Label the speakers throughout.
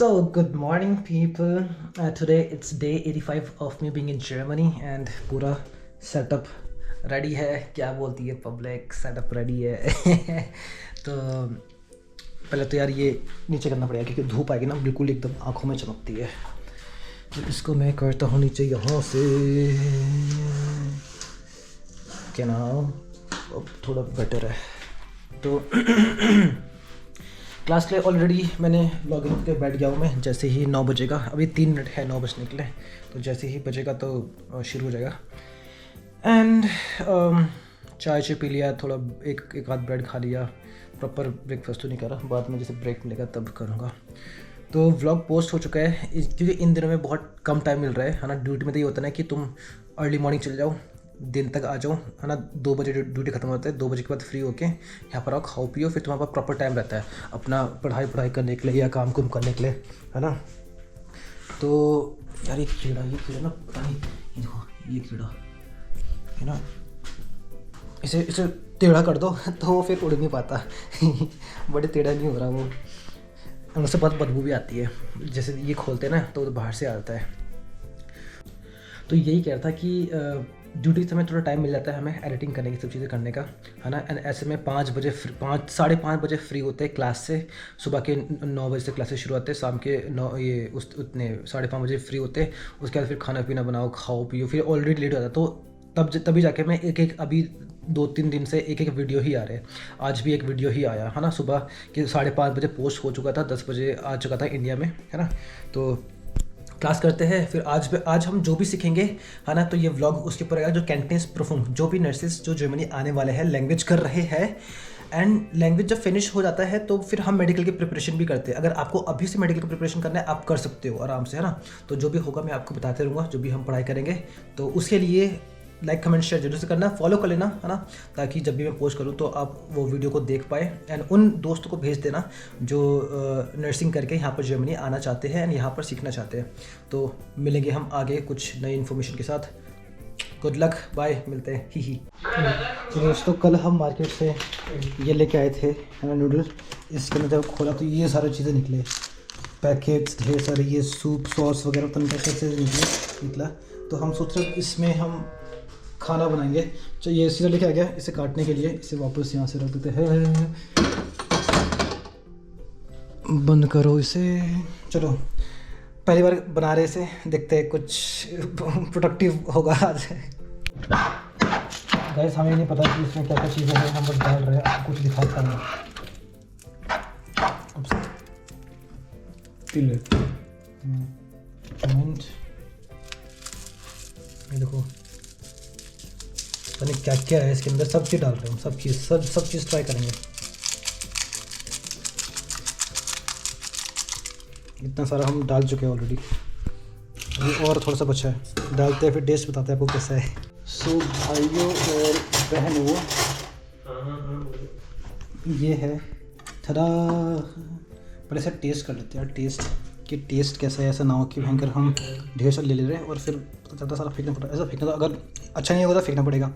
Speaker 1: So, good morning, people. Today it's day 85 of me being in Germany and पूरा setup ready है. क्या बोलती है पब्लिक, setup ready है. तो पहले तो यार ये नीचे करना पड़ेगा क्योंकि धूप आएगी ना बिल्कुल एकदम आँखों में चमकती है. तो इसको मैं करता हूँ नीचे यहाँ से. क्या ना अब थोड़ा बेटर है. तो क्लास के लिए ऑलरेडी मैंने लॉगिन करके बैठ गया हूँ मैं. जैसे ही 9 बजेगा, अभी 3 मिनट है 9 बजने के लिए, तो जैसे ही बजेगा तो शुरू हो जाएगा. एंड चाय पी लिया, थोड़ा एक आध ब्रेड खा लिया. प्रॉपर ब्रेकफास्ट तो नहीं करा, बाद में जैसे ब्रेक मिलेगा तब करूँगा. तो व्लॉग पोस्ट हो चुका है क्योंकि इन दिनों में बहुत कम टाइम मिल रहा है ना. ड्यूटी में तो ये होता है ना कि तुम अर्ली मॉर्निंग चले जाओ, दिन तक आ जाओ, है ना. 2 बजे ड्यूटी ख़त्म होता है, 2 बजे के बाद फ्री होके यहाँ पर आओ, खाओ पियो, फिर तुम्हारे पास प्रॉपर टाइम रहता है अपना पढ़ाई करने के लिए या काम कुम करने के लिए, है ना. तो यार ये कीड़ा ना पता नहीं, ये देखो ये कीड़ा है ना, इसे टेढ़ा कर दो तो वो फिर उड़ नहीं पाता. बड़े टेढ़ा नहीं हो रहा वो, उससे बहुत बदबू भी आती है. जैसे ये खोलते हैं ना तो बाहर से आता है. तो यही कह रहा था कि ड्यूटी से हमें थोड़ा टाइम मिल जाता है हमें एडिटिंग करने की, सब चीज़ें करने का, है ना. एंड ऐसे में साढ़े पाँच बजे फ्री होते हैं क्लास से. सुबह के 9 बजे से क्लासेस शुरू होते हैं, शाम के 9 ये उतने 5:30 बजे फ्री होते हैं. उसके बाद फिर खाना पीना बनाओ, खाओ पियो, फिर ऑलरेडी लेट हो जाता है. तो तभी जाके मैं अभी 2-3 दिन से एक वीडियो ही आ रहे हैं. आज भी एक वीडियो ही आया, है ना. सुबह के 5:30 बजे पोस्ट हो चुका था, 10 बजे आ चुका था इंडिया में, है ना. तो क्लास करते हैं. फिर आज हम जो भी सीखेंगे, है ना, तो ये व्लॉग उसके ऊपर आएगा. जो कैंटनीज परफॉर्म, जो भी नर्सेज जो जर्मनी आने वाले हैं, लैंग्वेज कर रहे हैं. एंड लैंग्वेज जब फिनिश हो जाता है तो फिर हम मेडिकल की प्रिपरेशन भी करते हैं. अगर आपको अभी से मेडिकल की प्रिपरेशन करना है, आप कर सकते हो आराम से, है ना. तो जो भी होगा मैं आपको बताते रहूँगा, जो भी हम पढ़ाई करेंगे. तो उसके लिए लाइक कमेंट शेयर जरूर से करना, फॉलो कर लेना, है ना, ताकि जब भी मैं पोस्ट करूँ तो आप वो वीडियो को देख पाए. एंड उन दोस्तों को भेज देना जो नर्सिंग करके यहाँ पर जर्मनी आना चाहते हैं एंड यहाँ पर सीखना चाहते हैं. तो मिलेंगे हम आगे कुछ नई इन्फॉर्मेशन के साथ. गुड लक, बाय, मिलते हैं. ही. तो दोस्तों कल हम मार्केट से ये लेके आए थे, है ना, नूडल. इसके अंदर जब खोला तो ये सारी चीज़ें निकले, पैकेट्स ढेर सारे, ये सूप सॉस वगैरह तरीके से निकला. तो हम सोच रहे इसमें हम खाना बनाएंगे. तो ये सीधा लेके आ गया इसे काटने के लिए. इसे वापस यहाँ से रख देते हैं. बंद करो इसे. चलो पहली बार बना रहे इसे, देखते हैं कुछ प्रोडक्टिव होगा आज. गाइस हमें नहीं पता कि इसमें क्या क्या चीज़ें हैं, हम बस डाल रहे हैं, आपको कुछ दिखाता नहीं. मिंट, ये देखो पता नहीं क्या क्या है इसके अंदर. सब चीज़ डाल रहे हैं, सब चीज़ ट्राई करेंगे. इतना सारा हम डाल चुके हैं ऑलरेडी, अभी और थोड़ा सा बचा है. डालते हैं फिर टेस्ट बताते हैं आपको कैसा है. सो भाइयों और बहनों, ये है थोड़ा पहले से टेस्ट कर लेते हैं. टेस्ट कैसा है, ऐसा ना हो कि भयंकर हम ढेर सारा ले रहे हैं और फिर पता चलता सारा फेंकना पड़ता है. ऐसा फेंकना, तो अगर अच्छा नहीं होगा तो फेंकना पड़ेगा.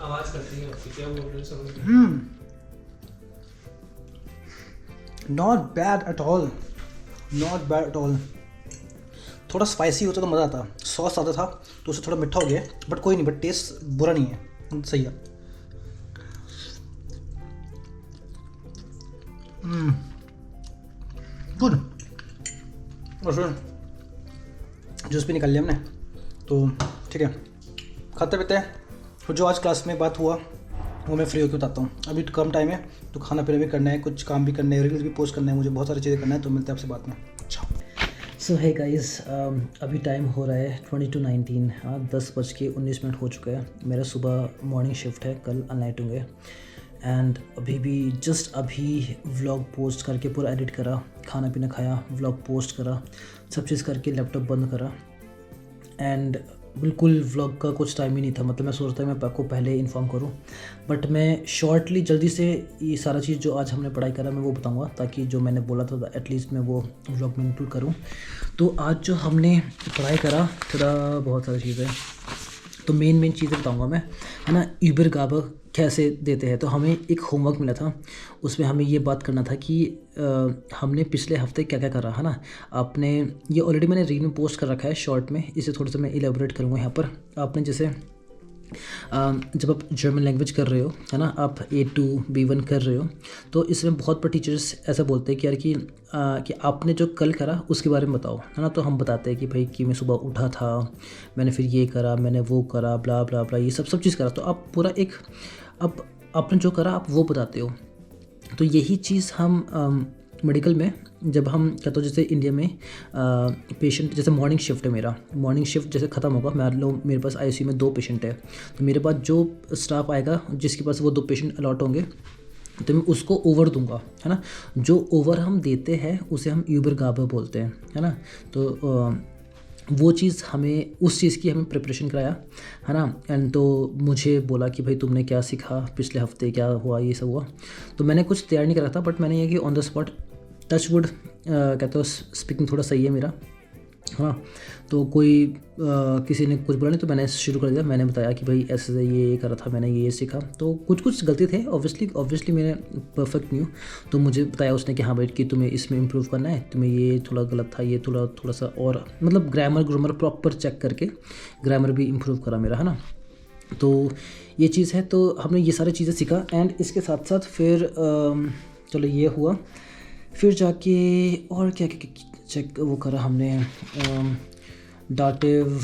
Speaker 2: आवाज करती है क्या बोल रहे हो समझ.
Speaker 1: Not bad at all. थोड़ा स्पाइसी होता तो मज़ा आता. सॉस ज़्यादा था तो उससे थोड़ा मीठा हो गया, बट कोई नहीं, बट टेस्ट बुरा नहीं है, सही है. गुड. और फिर जूस भी निकाल लिया हमने, तो ठीक है, खाते पीते हैं. और जो आज क्लास में बात हुआ वो मैं फ्री होकर बताता हूँ. अभी तो कम टाइम है, तो खाना पीना भी करना है, कुछ काम भी करना है, रील्स भी पोस्ट करना है, मुझे बहुत सारी चीज़ें करना है. तो मिलते हैं आपसे बाद में. अच्छा. सो है गाइस, अभी टाइम हो रहा है 20:19. हाँ, 10:19 हो चुका है. मेरा सुबह मॉर्निंग शिफ्ट है, कल नाइट होंगे. एंड अभी व्लॉग पोस्ट करके पूरा एडिट करा, खाना पीना खाया, व्लॉग पोस्ट करा, सब चीज़ करके लैपटॉप बंद करा. एंड बिल्कुल व्लॉग का कुछ टाइम ही नहीं था. मतलब मैं सोचता मैं आपको पहले इन्फॉर्म करूं, बट मैं शॉर्टली जल्दी से ये सारा चीज़ जो आज हमने पढ़ाई करा मैं वो बताऊंगा, ताकि जो मैंने बोला था एटलीस्ट मैं वो व्लॉग में इंक्लूड करूं. तो आज जो हमने पढ़ाई करा थोड़ा बहुत सारी चीज़ें, तो मेन चीज़ें बताऊंगा मैं, है ना. यूबरगाबा कैसे देते हैं। तो हमें एक होमवर्क मिला था, उसमें हमें ये बात करना था कि हमने पिछले हफ्ते क्या क्या करा है ना। आपने ये ऑलरेडी मैंने रील में पोस्ट कर रखा है शॉर्ट में, इसे थोड़ा सा मैं इलेबोरेट करूँगा यहाँ पर। आपने जैसे जब आप जर्मन लैंग्वेज कर रहे हो है ना, आप A2 B1 कर रहे हो, तो इसमें बहुत बार टीचर्स ऐसा बोलते हैं कि यार कि आपने जो कल करा उसके बारे में बताओ है ना। तो हम बताते हैं कि भाई कि मैं सुबह उठा था, मैंने फिर ये करा, मैंने वो करा, ब्ला ब्ला ब्ला, ये सब चीज़ करा। तो आप पूरा एक अब आपने जो करा आप वो बताते हो। तो यही चीज़ हम मेडिकल में जब हम क्या, तो जैसे इंडिया में पेशेंट, जैसे मॉर्निंग शिफ्ट है मेरा, मॉर्निंग शिफ्ट जैसे ख़त्म होगा, मान लो मेरे पास ICU में 2 पेशेंट है, तो मेरे पास जो स्टाफ आएगा जिसके पास वो 2 पेशेंट अलॉट होंगे, तो मैं उसको ओवर दूंगा है ना। जो ओवर हम देते हैं उसे हम यूबरगाबा बोलते हैं है ना। तो वो चीज़ हमें, उस चीज़ की हमें प्रिपरेशन कराया है ना। एंड तो मुझे बोला कि भाई तुमने क्या सीखा पिछले हफ्ते, क्या हुआ, ये सब हुआ। तो मैंने कुछ तैयार नहीं करा था, बट मैंने ये कि on the spot, touch wood कहते हो, स्पीकिंग थोड़ा सही है मेरा, हाँ। तो कोई किसी ने कुछ बोला नहीं, तो मैंने शुरू कर दिया। मैंने बताया कि भाई ऐसे ये करा था, मैंने ये सीखा। तो कुछ गलती थे, ऑब्वियसली मैंने परफेक्ट नहीं हूँ। तो मुझे बताया उसने कि हाँ भाई कि तुम्हें इसमें इम्प्रूव करना है, तुम्हें ये थोड़ा गलत था, ये थोड़ा सा, और मतलब ग्रामर प्रॉपर चेक करके ग्रामर भी इम्प्रूव करा मेरा है ना। तो ये चीज़ है, तो हमने ये सारी चीज़ें सीखा। एंड इसके साथ साथ फिर चलो ये हुआ, फिर जाके और क्या क्या चेक वो करा हमने, डाटिव,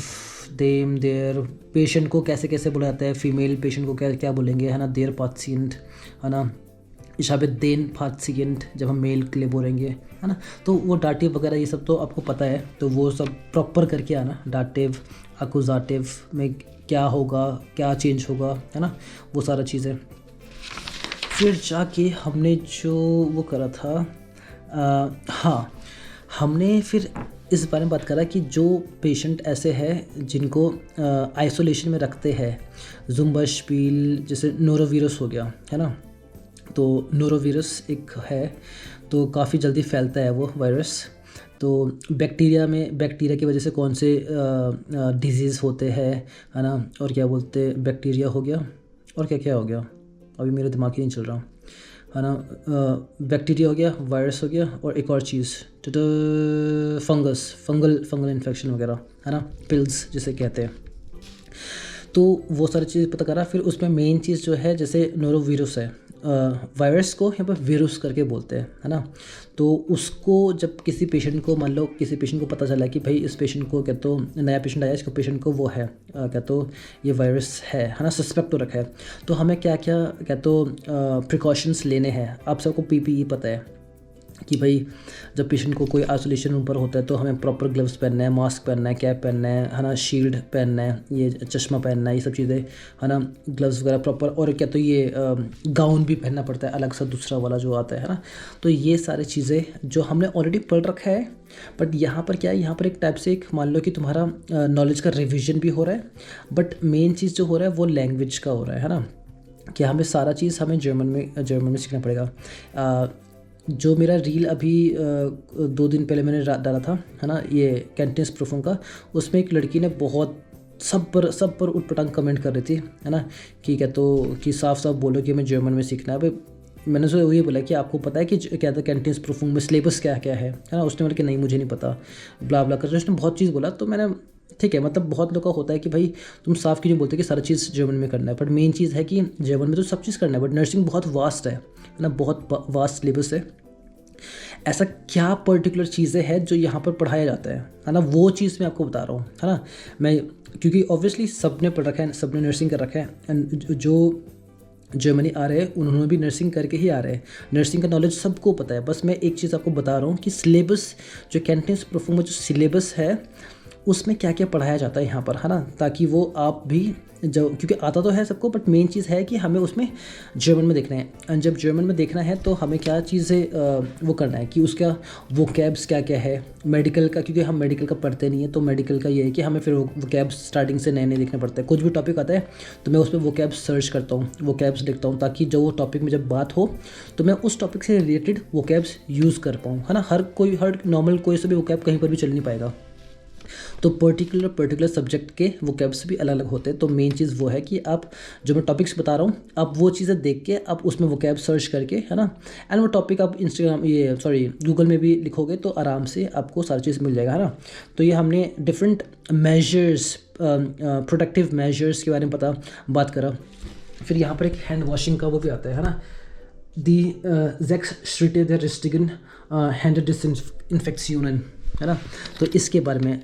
Speaker 1: देम, देयर, पेशेंट को कैसे कैसे बोला जाता है, फीमेल पेशेंट को क्या क्या बोलेंगे है ना, देयर पाशिएंट है ना, यहाँ पे देन पाशिएंट जब हम मेल के लिए बोलेंगे है ना। तो वो डाटिव वगैरह ये सब तो आपको पता है, तो वो सब प्रॉपर करके आना। डाटिव, अकुजाटिव में क्या होगा, क्या चेंज होगा है ना, वो सारा चीज़ें। फिर जाके हमने जो वो करा था, हाँ, हमने फिर इस बारे में बात करा कि जो पेशेंट ऐसे हैं जिनको आइसोलेशन में रखते हैं, ज़ुम्बास्पील, जैसे नोरोवीरस हो गया है ना। तो नोरोवीरस एक है, तो काफ़ी जल्दी फैलता है वो वायरस। तो बैक्टीरिया की वजह से कौन से डिजीज़ होते हैं है ना, और क्या बोलते, बैक्टीरिया हो गया, और क्या क्या हो गया, अभी मेरे दिमाग ही नहीं चल रहा है ना। बैक्टीरिया हो गया, वायरस हो गया, और एक और चीज़ फंगल इन्फेक्शन वगैरह है ना, पिल्स जिसे कहते हैं। तो वो सारी चीज़ पता करा। फिर उसमें मेन चीज़ जो है, जैसे नोरोवीरस है, वायरस को यहाँ पर वीरुस करके बोलते हैं है ना। तो उसको जब किसी पेशेंट को, मान लो किसी पेशेंट को पता चला कि भाई इस पेशेंट को, क्या तो नया पेशेंट आया, इसको पेशेंट को वो है, क्या तो ये वायरस है ना, सस्पेक्ट हो रखा है, तो हमें क्या क्या, क्या तो प्रिकॉशंस लेने हैं। आप सबको PPE पता है कि भाई जब पेशेंट को कोई आइसोलेशन रूम पर होता है तो हमें प्रॉपर ग्लव्स पहनना है, मास्क पहनना है, कैप पहनना है ना, शील्ड पहनना है, ये चश्मा पहनना है, ये सब चीज़ें है ना, ग्लव्स वगैरह प्रॉपर, और क्या तो ये गाउन भी पहनना पड़ता है अलग सा, दूसरा वाला जो आता है ना। तो ये सारी चीज़ें जो हमने ऑलरेडी पढ़ रखा है, बट यहाँ पर क्या है, यहाँ पर एक टाइप से, एक मान लो कि तुम्हारा नॉलेज का रिविजन भी हो रहा है, बट मेन चीज़ जो हो रहा है वो लैंग्वेज का हो रहा है ना, कि हमें सारा चीज़ हमें जर्मन में सीखना पड़ेगा। जो मेरा रील अभी 2 दिन पहले मैंने डाला था है ना, ये कैंटिनस प्रूफों का, उसमें एक लड़की ने बहुत सब पर उटपटांग कमेंट कर रही थी है ना, कि क्या तो कि साफ साफ बोलो कि हमें जर्मन में सीखना है। भाई मैंने उसको ये बोला कि आपको पता है कि क्या था कैंटिनस प्रूफों में सिलेबस क्या क्या है ना। उसने बोला कि नहीं मुझे नहीं पता, ब्ला ब्ला कर, उसने बहुत चीज़ बोला। तो मैंने, ठीक है, मतलब बहुत लोग का होता है कि भाई तुम साफ क्यों नहीं बोलते कि सारी चीज़ जर्मन में करना है, बट मेन चीज़ है कि जर्मन में तो सब चीज़ करना है, बट नर्सिंग बहुत वास्ट है ना, बहुत वास्ट सिलेबस है। ऐसा क्या पर्टिकुलर चीज़ें हैं जो यहाँ पर पढ़ाया जाता है ना, वो चीज़ मैं आपको बता रहा हूँ है ना। मैं, क्योंकि ऑब्वियसली सब ने पढ़ रखा है, सब ने नर्सिंग कर रखा है, एंड जो जर्मनी आ रहे हैं उन्होंने भी नर्सिंग करके ही आ रहे हैं, नर्सिंग का नॉलेज सबको पता है। बस मैं एक चीज़ आपको बता रहा हूँ कि सिलेबस, जो कैंटिनस प्रूफों में जो सिलेबस है उसमें क्या क्या पढ़ाया जाता है यहाँ पर है ना, ताकि वो आप भी जो, क्योंकि आता तो है सबको, बट मेन चीज़ है कि हमें उसमें जर्मन में देखना है। एंड जब जर्मन में देखना है तो हमें क्या चीज़ें वो करना है कि उसका वोकैब्स क्या क्या है, मेडिकल का, क्योंकि हम मेडिकल का पढ़ते नहीं है, तो मेडिकल का ये है कि हमें फिर वोकैब्स स्टार्टिंग से नए नए देखने पड़ते हैं। कुछ भी टॉपिक आता है तो मैं उस पर वोकैब्स सर्च करता हूँ, वोकैब्स लिखता हूँ, ताकि जो वो टॉपिक में जब बात हो तो मैं उस टॉपिक से रिलेटेड वोकैब्स यूज़ कर पाऊँ है ना। हर नॉर्मल कोई से भी वोकैब कहीं पर भी चल नहीं पाएगा।
Speaker 3: तो पर्टिकुलर सब्जेक्ट के वोकैब्स भी अलग अलग होते हैं। तो मेन चीज़ वो है कि आप जो मैं टॉपिक्स बता रहा हूँ आप वो चीज़ें देख के आप उसमें वोकैब सर्च करके, है ना, एंड वो टॉपिक आप गूगल में भी लिखोगे तो आराम से आपको सारी चीज़ मिल जाएगा, है ना। तो ये हमने डिफरेंट मेजर्स, प्रोटेक्टिव मेजर्स के बारे में बात करा। फिर यहाँ पर एक हैंड वॉशिंग का वो भी आता है ना, दी ज़ेक्स der richtigen Händedesinfektionen, है ना। तो इसके बारे में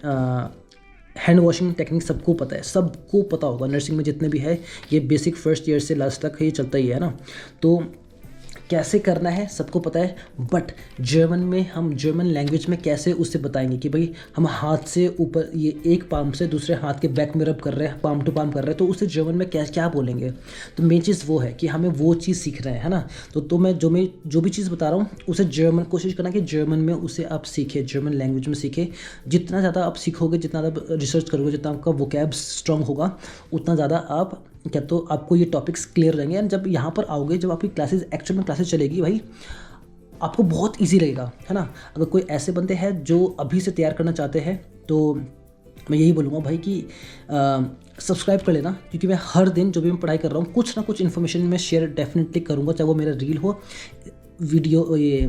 Speaker 3: हैंड वॉशिंग टेक्निक सबको पता है, सबको पता होगा, नर्सिंग में जितने भी है ये बेसिक फर्स्ट ईयर से लास्ट तक ये चलता ही है ना। तो कैसे करना है सबको पता है, बट जर्मन में हम जर्मन लैंग्वेज में कैसे उससे बताएंगे कि भाई हम हाथ से ऊपर ये एक पाम से दूसरे हाथ के बैक में रब कर रहे हैं, पाम टू पाम कर रहे हैं, तो उससे जर्मन में क्या बोलेंगे। तो मेन चीज़ वो है कि हमें वो चीज़ सीख रहे हैं, है ना। तो मैं जो भी चीज़ बता रहा हूँ उसे जर्मन कोशिश करना कि जर्मन में उसे आप सीखें, जर्मन लैंग्वेज में सीखें। जितना ज़्यादा आप सीखोगे, जितना ज़्यादा रिसर्च करोगे, जितना आपका वोकैब स्ट्रॉन्ग होगा, उतना ज़्यादा आप क्या तो आपको ये टॉपिक्स क्लियर रहेंगे। एंड जब यहाँ पर आओगे, जब आपकी क्लासेस एक्चुअल में क्लासेस चलेगी भाई, आपको बहुत इजी लगेगा, है ना। अगर कोई ऐसे बंदे हैं जो अभी से तैयार करना चाहते हैं तो मैं यही बोलूँगा भाई कि सब्सक्राइब कर लेना, क्योंकि मैं हर दिन जो भी मैं पढ़ाई कर रहा हूँ कुछ ना कुछ इन्फॉर्मेशन मैं शेयर डेफिनेटली करूँगा, चाहे वो मेरा रील हो, वीडियो, ये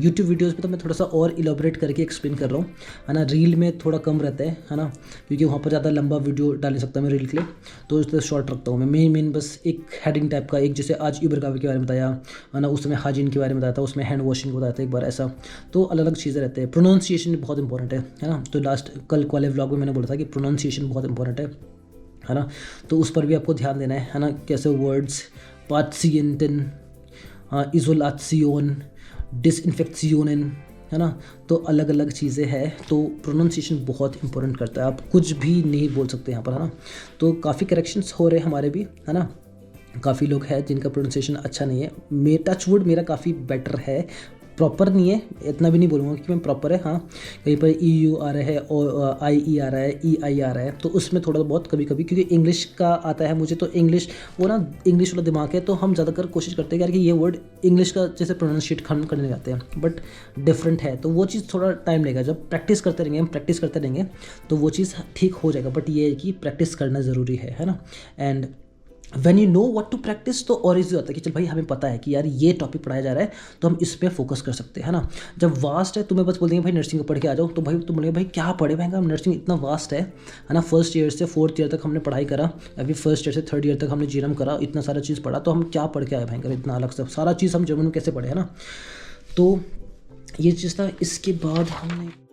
Speaker 3: यूट्यूब वीडियोस पे तो मैं थोड़ा सा और इलाबोरेट करके एक्सप्लेन कर रहा हूँ, है ना। रील में थोड़ा कम रहता है ना, क्योंकि वहाँ पर ज़्यादा लंबा वीडियो डाल नहीं सकता मैं रील के लिए, तो इसलिए शॉर्ट रखता हूँ मैं। मेन बस एक हेडिंग टाइप का, एक जैसे आज यूबर काफ़ी के बारे में बताया, है ना, उसमें हाइजीन के बारे में बताया था, उसमें हैंड वॉशिंग बताया था एक बार, ऐसा। तो अलग अलग चीज़ें रहते हैं। प्रोनाउंसिएशन बहुत इंपॉर्टेंट है ना। तो लास्ट कल वाले व्लॉग में मैंने बोला था कि प्रोनाउंसिएशन बहुत इंपॉर्टेंट है ना। तो उस पर भी आपको ध्यान देना है ना, कैसे वर्ड्स, पाशिएंटेन, इजोलासियोन, डिसइंफेक्शियोनेन, है ना। तो अलग अलग चीज़ें हैं, तो प्रोनाउंसिएशन बहुत इंपॉर्टेंट करता है। आप कुछ भी नहीं बोल सकते यहाँ पर, है ना। तो काफ़ी करेक्शंस हो रहे हैं हमारे भी, है ना। काफ़ी लोग हैं जिनका प्रोनाउंसिएशन अच्छा नहीं है। टच वुड मेरा काफ़ी बेटर है, प्रॉपर नहीं है, इतना भी नहीं बोलूँगा कि मैं प्रॉपर है। हाँ, कहीं पर EU आ रहा है और IE आ रहा है, EI आ रहा है, तो उसमें थोड़ा बहुत कभी कभी, क्योंकि इंग्लिश का आता है मुझे, तो इंग्लिश वो ना इंग्लिश वाला दिमाग है, तो हम ज़्यादातर कोशिश करते हैं यार कि ये वर्ड इंग्लिश का जैसे प्रोनाउंशिएट हम करने जाते हैं, बट डिफरेंट है, तो वो चीज़ थोड़ा टाइम लगेगा। जब प्रैक्टिस करते रहेंगे, हम प्रैक्टिस करते रहेंगे तो वो चीज़ ठीक हो जाएगा, बट ये है कि प्रैक्टिस करना ज़रूरी है ना। And when you know what to practice, तो और इजी होता है कि चल भाई हमें पता है कि यार ये टॉपिक पढ़ाया जा रहा है, तो हम इस पर फोकस कर सकते हैं, है ना। जब वास्ट है, तुम्हें बस बोल देंगे भाई नर्सिंग को पढ़ के आ जाओ, तो भाई तुम बोलेंगे भाई क्या पढ़े भाई, नर्सिंग इतना वास्ट है ना। फर्स्ट ईयर से फोर्थ ईयर तक हमने पढ़ाई करा, अभी फर्स्ट ईयर से थर्ड ईयर तक हमने जीएनएम करा, इतना सारा चीज़ पढ़ा, तो हम क्या पढ़ के आए भाई, इतना अलग से सारा चीज़ हम जर्मन में कैसे पढ़े, है ना। तो ये चीज़ था। इसके बाद हमने